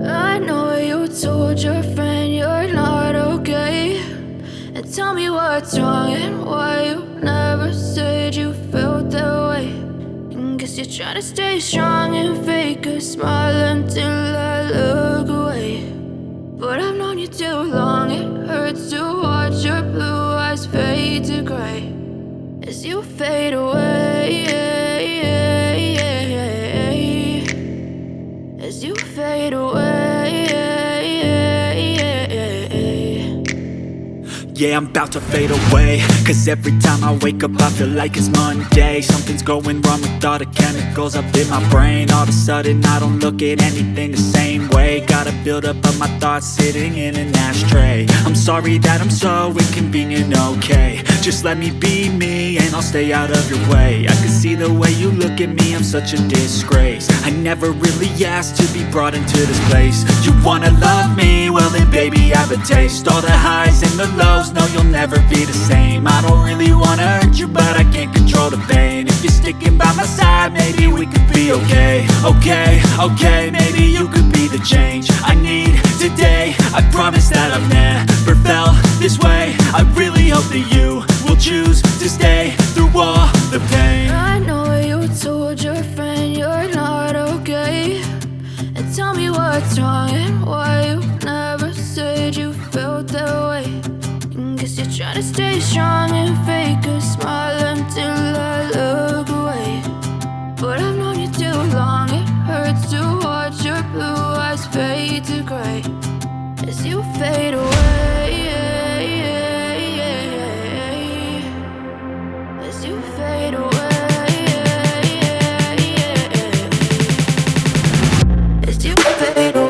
I know you told your friend you're not okay, and tell me what's wrong and why you never said you felt that way. And guess you're trying to stay strong and fake a smile until I look away. But I've known you too long, it hurts to watch your blue eyes fade to gray as you fade away, as you fade away. Yeah, I'm about to fade away, cause every time I wake up I feel like it's Monday. Something's going wrong with all the chemicals up in my brain. All of a sudden I don't look at anything the same way. Gotta build up of my thoughts sitting in an ashtray. I'm sorry that I'm so inconvenient, okay. Just let me be me and I'll stay out of your way. I can see the way you look at me, I'm such a disgrace. I never really asked to be brought into this place. You wanna love me? Well then baby I have a taste. All the highs and the lows, no you'll never be the same. I don't really wanna hurt you but I can't control the pain. If you're sticking by my side maybe we could be okay. Okay, maybe you could be the change I need today. I promise that I've never felt this way. I really hope that you will choose to stay through all the pain. I know you told your friend you're not okay, and tell me what's wrong and why you never said you felt that way. And guess you're trying to stay strong and fake a smile until I look away. But I've known you too long, it hurts to watch your blue eyes fade to gray as you fade away, as you fade away, as you fade away.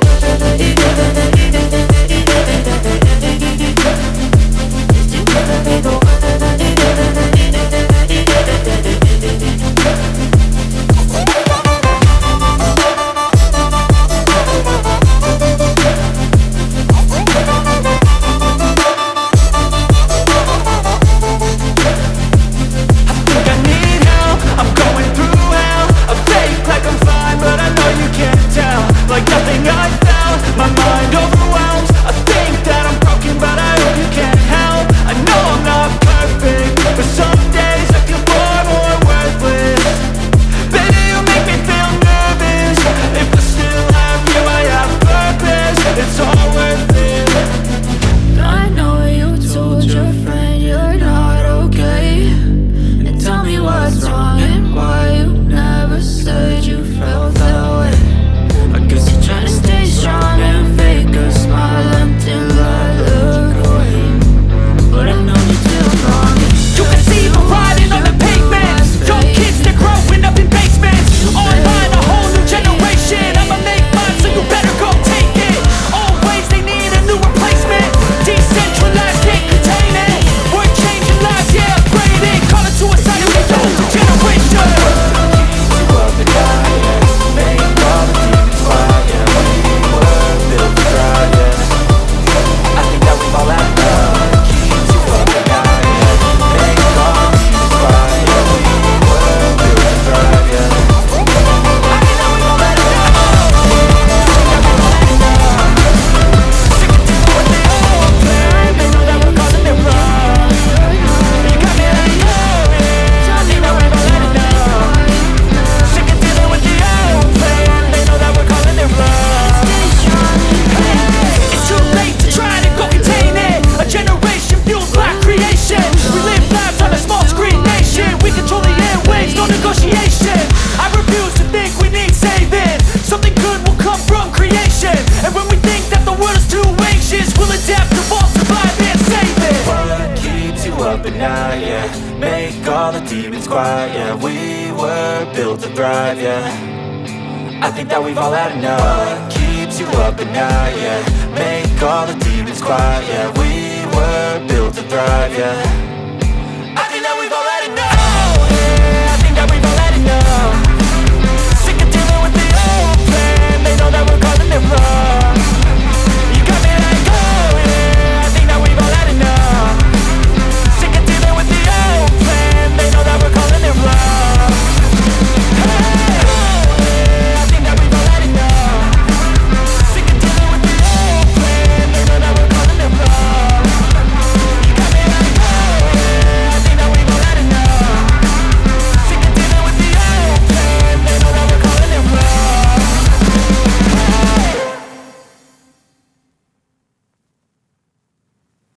Like nothing I felt, my mind overwhelmed. I think that I'm broken but I hope you can't help. I know I'm not perfect, but some days I feel far more worthless. Baby, you make me feel nervous. If I still have you, I have purpose. It's all worth it. I know you told your friend you're not okay, and tell me what's wrong and why you never said you felt that way. I guess you're trying to stay strong and fake a smile until I look away. But I've known you too long. You can see them riding on the pavement. Young kids, they're growing up in basements. Online, a whole new generation. I'ma make mine, so you better go take it. Always they need a new replacement. Decentralized, can't contain it. We're changing lives, yeah, upgrading. Call it suicide if we don't do generation. I think that we've all had enough. What keeps you up at night, yeah? Make all the demons quiet, yeah. We were built to thrive, yeah.